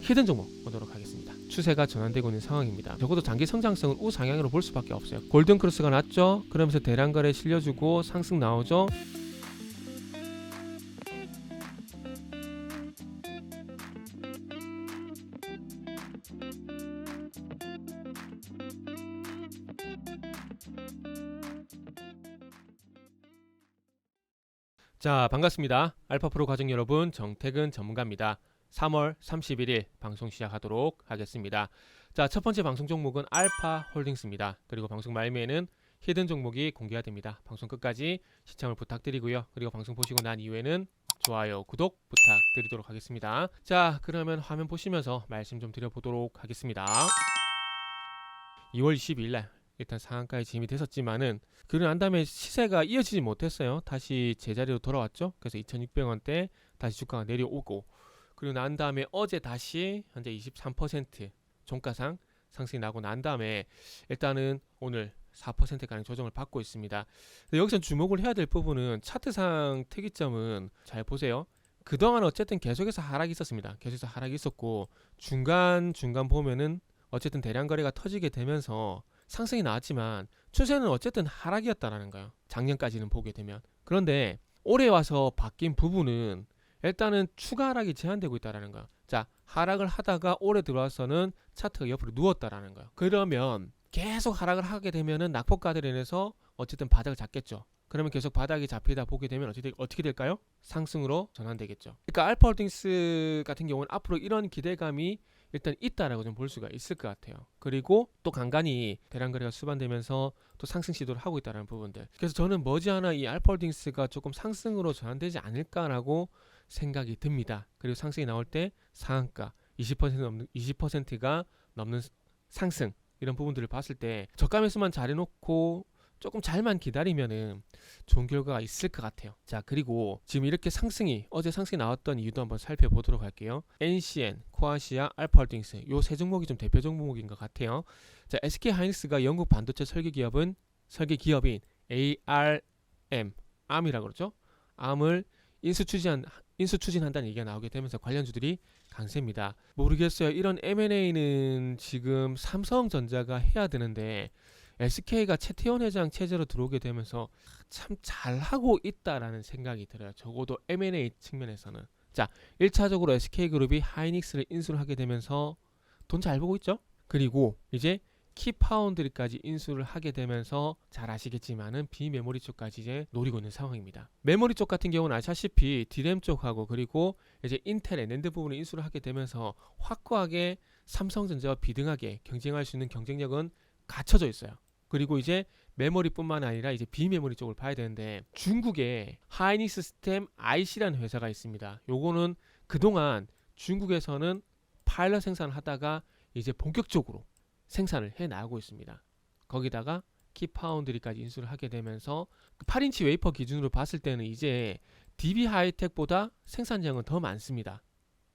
히든 종목 보도록 하겠습니다. 추세가 전환되고 있는 상황입니다. 적어도 장기 성장성은 우상향으로 볼 수밖에 없어요. 골든크로스가 났죠. 그러면서 대량거래 실려주고 상승 나오죠. 자, 반갑습니다. 알파프로 가족 여러분, 정태근 전문가입니다. 3월 31일 방송 시작하도록 하겠습니다. 자, 첫 번째 방송 종목은 알파홀딩스입니다. 그리고 방송 말미에는 히든 종목이 공개가 됩니다. 방송 끝까지 시청을 부탁드리고요. 그리고 방송 보시고 난 이후에는 좋아요, 구독 부탁드리도록 하겠습니다. 자, 그러면 화면 보시면서 말씀 좀 드려보도록 하겠습니다. 2월 22일 날 일단 상한가에 진입이 됐었지만은 그러고 난 다음에 시세가 이어지지 못했어요. 다시 제자리로 돌아왔죠. 그래서 2,600원대 다시 주가가 내려오고, 그리고 난 다음에 어제 다시 현재 23% 종가상 상승이 나고 난 다음에 일단은 오늘 4%가량 조정을 받고 있습니다. 여기서 주목을 해야 될 부분은 차트상 특이점은 잘 보세요. 그동안 어쨌든 계속해서 하락이 있었습니다. 계속해서 하락이 있었고 중간 보면은 어쨌든 대량 거래가 터지게 되면서 상승이 나왔지만 추세는 어쨌든 하락이었다라는 거예요. 작년까지는 보게 되면. 그런데 올해 와서 바뀐 부분은 일단은 추가 하락이 제한되고 있다라는 거예요. 자, 하락을 하다가 올해 들어와서는 차트가 옆으로 누웠다라는 거예요. 그러면 계속 하락을 하게 되면은 낙폭가들에 인해서 어쨌든 바닥을 잡겠죠. 그러면 계속 바닥이 잡히다 보게 되면 어떻게 될까요? 상승으로 전환되겠죠. 그러니까 알파홀딩스 같은 경우는 앞으로 이런 기대감이 일단 있다라고 좀 볼 수가 있을 것 같아요. 그리고 또 간간히 대량 거래가 수반되면서 또 상승 시도를 하고 있다는 부분들. 그래서 저는 머지않아 이 알파홀딩스가 조금 상승으로 전환되지 않을까라고 생각이 듭니다. 그리고 상승이 나올 때 상한가 20%가 넘는 상승, 이런 부분들을 봤을 때 저가 매수만 잘해놓고 조금 잘만 기다리면은 좋은 결과가 있을 것 같아요. 자, 그리고 지금 이렇게 어제 상승이 나왔던 이유도 한번 살펴보도록 할게요. NCN, 코아시아, 알파홀딩스 요 세 종목이 좀 대표 종목인 것 같아요. 자, SK 하이닉스가 영국 반도체 설계 기업인 ARM이라고 그러죠. ARM을 인수 추진한다는 얘기가 나오게 되면서 관련주들이 강세입니다. 모르겠어요. 이런 M&A는 지금 삼성전자가 해야 되는데 SK가 최태원 회장 체제로 들어오게 되면서 참 잘하고 있다라는 생각이 들어요. 적어도 M&A 측면에서는. 자, 1차적으로 SK그룹이 하이닉스를 인수를 하게 되면서 돈 잘 벌고 있죠. 그리고 이제 키파운드리까지 인수를 하게 되면서 잘 아시겠지만은 비메모리 쪽까지 이제 노리고 있는 상황입니다. 메모리 쪽 같은 경우는 아시다시피 D램 쪽하고 그리고 이제 인텔의 낸드 부분을 인수를 하게 되면서 확고하게 삼성전자와 비등하게 경쟁할 수 있는 경쟁력은 갖춰져 있어요. 그리고 이제 메모리뿐만 아니라 이제 비메모리 쪽을 봐야 되는데 중국에 하이닉스 스템 IC라는 회사가 있습니다. 요거는 그동안 중국에서는 파일럿 생산을 하다가 이제 본격적으로 생산을 해 나가고 있습니다. 거기다가 키파운드리까지 인수를 하게 되면서 8인치 웨이퍼 기준으로 봤을 때는 이제 DB 하이텍보다 생산량은 더 많습니다.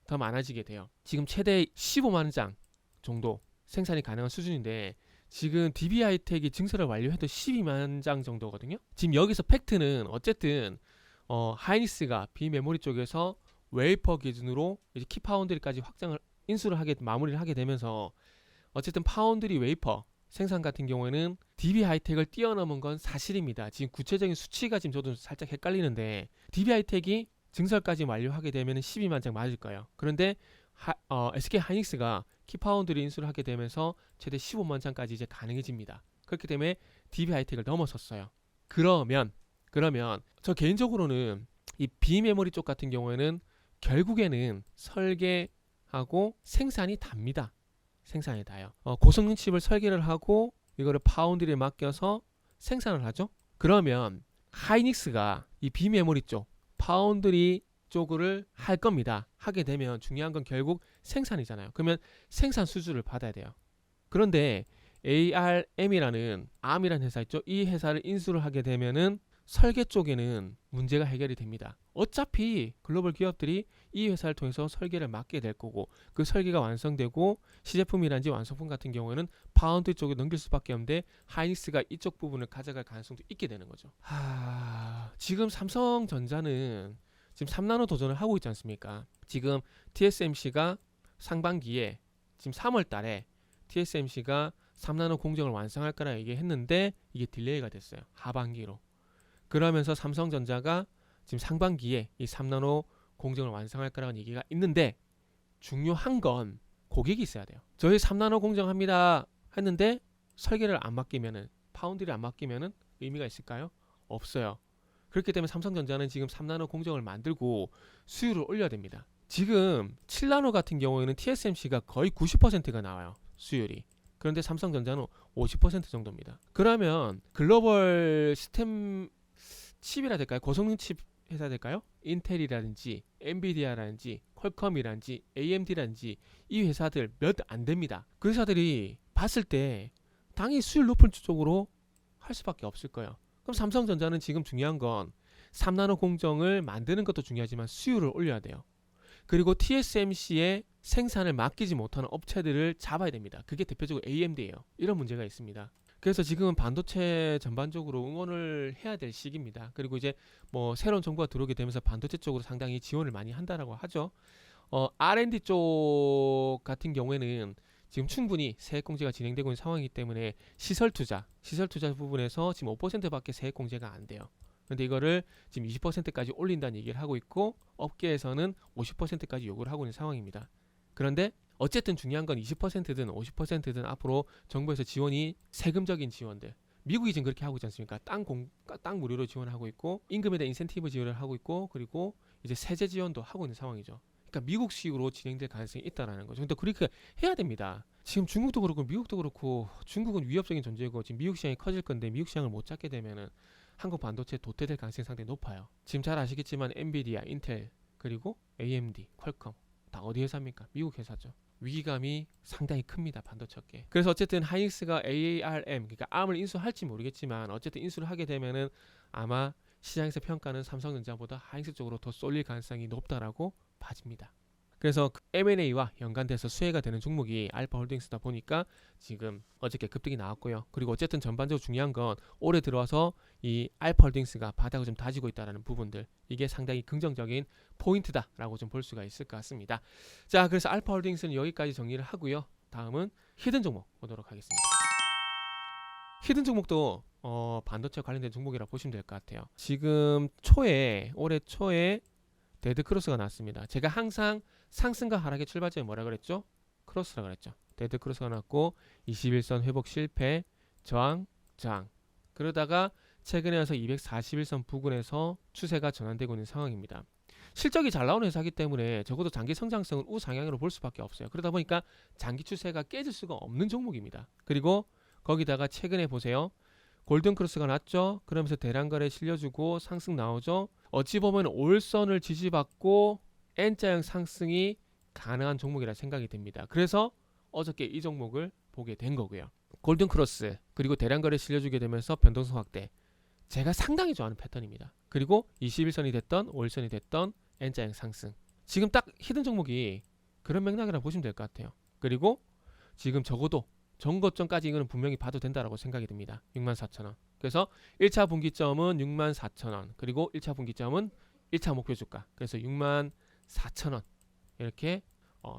더 많아지게 돼요. 지금 최대 15만 장 정도 생산이 가능한 수준인데 지금 DB 하이텍이 증설을 완료해도 12만 장 정도거든요. 지금 여기서 팩트는 어쨌든 하이닉스가 비메모리 쪽에서 웨이퍼 기준으로 이제 키파운드리까지 마무리를 하게 되면서 어쨌든 파운드리 웨이퍼 생산 같은 경우에는 DB 하이텍을 뛰어넘은 건 사실입니다. 지금 구체적인 수치가 지금 저도 살짝 헷갈리는데 DB 하이텍이 증설까지 완료하게 되면 12만 장 맞을 거예요. 그런데 SK 하이닉스가 키파운드리 인수를 하게 되면서 최대 15만 장까지 이제 가능해집니다. 그렇기 때문에 DB 하이텍을 넘어섰어요. 그러면 저 개인적으로는 이 비메모리 쪽 같은 경우에는 결국에는 설계하고 생산이 답니다. 생산이 다요. 고성능 칩을 설계를 하고 이거를 파운드리에 맡겨서 생산을 하죠. 그러면 하이닉스가 이 비메모리 쪽 파운드리 쪽을 할 겁니다. 하게 되면 중요한 건 결국 생산이잖아요. 그러면 생산 수주를 받아야 돼요. 그런데 ARM이라는 회사 있죠. 이 회사를 인수를 하게 되면은 설계 쪽에는 문제가 해결이 됩니다. 어차피 글로벌 기업들이 이 회사를 통해서 설계를 맡게 될 거고 그 설계가 완성되고 시제품이란지 완성품 같은 경우에는 파운드 쪽에 넘길 수밖에 없는데 하이닉스가 이쪽 부분을 가져갈 가능성도 있게 되는 거죠. 지금 삼성전자는 지금 3나노 도전을 하고 있지 않습니까? 지금 TSMC가 상반기에 지금 3월 달에 TSMC가 3나노 공정을 완성할 거라 얘기했는데 이게 딜레이가 됐어요. 하반기로. 그러면서 삼성전자가 지금 상반기에 이 3나노 공정을 완성할 거라는 얘기가 있는데 중요한 건 고객이 있어야 돼요. 저희 3나노 공정합니다 했는데 설계를 안 맡기면은 파운드를 안 맡기면은 의미가 있을까요? 없어요. 그렇기 때문에 삼성전자는 지금 3나노 공정을 만들고 수율을 올려야 됩니다. 지금 7나노 같은 경우에는 TSMC가 거의 90%가 나와요. 수율이. 그런데 삼성전자는 50% 정도입니다. 그러면 글로벌 시스템 칩이라 될까요? 고성능 칩 회사 될까요? 인텔이라든지 엔비디아라든지 퀄컴이라든지 AMD라든지 이 회사들 몇 안 됩니다. 그 회사들이 봤을 때 당연히 수율 높은 쪽으로 할 수밖에 없을 거예요. 그럼 삼성전자는 지금 중요한 건 3나노 공정을 만드는 것도 중요하지만 수율을 올려야 돼요. 그리고 TSMC의 생산을 맡기지 못하는 업체들을 잡아야 됩니다. 그게 대표적으로 AMD예요. 이런 문제가 있습니다. 그래서 지금은 반도체 전반적으로 응원을 해야 될 시기입니다. 그리고 이제 뭐 새로운 정부가 들어오게 되면서 반도체 쪽으로 상당히 지원을 많이 한다라고 하죠. R&D 쪽 같은 경우에는 지금 충분히 세액 공제가 진행되고 있는 상황이기 때문에 시설 투자 부분에서 지금 5%밖에 세액 공제가 안 돼요. 그런데 이거를 지금 20%까지 올린다는 얘기를 하고 있고 업계에서는 50%까지 요구를 하고 있는 상황입니다. 그런데 어쨌든 중요한 건 20%든 50%든 앞으로 정부에서 지원이 세금적인 지원들 미국이 지금 그렇게 하고 있지 않습니까? 땅 무료로 지원하고 있고 임금에 대한 인센티브 지원을 하고 있고 그리고 이제 세제 지원도 하고 있는 상황이죠. 그러니까 미국식으로 진행될 가능성이 있다라는 거죠. 근데 그렇게 해야 됩니다. 지금 중국도 그렇고 미국도 그렇고 중국은 위협적인 존재고 지금 미국 시장이 커질 건데 미국 시장을 못 잡게 되면은 한국 반도체 도태될 가능성이 상당히 높아요. 지금 잘 아시겠지만 엔비디아, 인텔 그리고 AMD, 퀄컴 다 어디 회사입니까? 미국 회사죠. 위기감이 상당히 큽니다. 반도체 업계. 그래서 어쨌든 하이닉스가 ARM 그러니까 ARM을 인수할지 모르겠지만 어쨌든 인수를 하게 되면은 아마 시장에서 평가는 삼성전자보다 하이닉스 쪽으로 더 쏠릴 가능성이 높다라고 봐집니다. 그래서 M&A와 연관돼서 수혜가 되는 종목이 알파홀딩스다 보니까 지금 어저께 급등이 나왔고요. 그리고 어쨌든 전반적으로 중요한 건 올해 들어와서 이 알파홀딩스가 바닥을 좀 다지고 있다는 부분들 이게 상당히 긍정적인 포인트다라고 좀 볼 수가 있을 것 같습니다. 자, 그래서 알파홀딩스는 여기까지 정리를 하고요. 다음은 히든 종목 보도록 하겠습니다. 히든 종목도 반도체 관련된 종목이라고 보시면 될 것 같아요. 지금 올해 초에 데드크로스가 났습니다. 제가 항상 상승과 하락의 출발점이 뭐라 그랬죠? 크로스라 그랬죠. 데드크로스가 났고 21선 회복 실패, 저항. 그러다가 최근에 와서 241선 부근에서 추세가 전환되고 있는 상황입니다. 실적이 잘 나오는 회사이기 때문에 적어도 장기 성장성은 우상향으로 볼 수밖에 없어요. 그러다 보니까 장기 추세가 깨질 수가 없는 종목입니다. 그리고 거기다가 최근에 보세요. 골든크로스가 났죠. 그러면서 대량거래 실려주고 상승 나오죠. 어찌 보면 올선을 지지받고 N자형 상승이 가능한 종목이라 생각이 됩니다. 그래서 어저께 이 종목을 보게 된 거고요. 골든크로스 그리고 대량거래 실려주게 되면서 변동성 확대 제가 상당히 좋아하는 패턴입니다. 그리고 21선이 됐던 5일선이 됐던 N자형 상승 지금 딱 히든 종목이 그런 맥락이라 보시면 될 것 같아요. 그리고 지금 적어도 전고점까지 이거는 분명히 봐도 된다라고 생각이 듭니다. 64,000원. 그래서 1차 분기점은 64,000원. 그리고 1차 분기점은 1차 목표 주가. 그래서 64,000원. 이렇게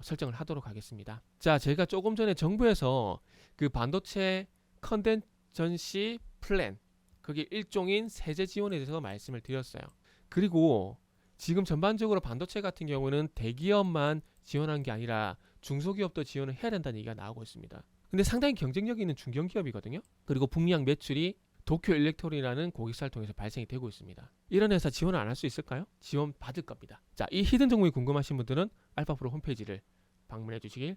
설정을 하도록 하겠습니다. 자, 제가 조금 전에 정부에서 그 반도체 컨덴전시 플랜 그게 일종인 세제 지원에 대해서 말씀을 드렸어요. 그리고 지금 전반적으로 반도체 같은 경우는 대기업만 지원한 게 아니라 중소기업도 지원을 해야 된다는 얘기가 나오고 있습니다. 근데 상당히 경쟁력이 있는 중견기업이거든요. 그리고 북미양 매출이 도쿄 일렉트론이라는 고객사를 통해서 발생이 되고 있습니다. 이런 회사 지원을 안 할 수 있을까요? 지원 받을 겁니다. 자, 이 히든 종목이 궁금하신 분들은 알파프로 홈페이지를 방문해 주시길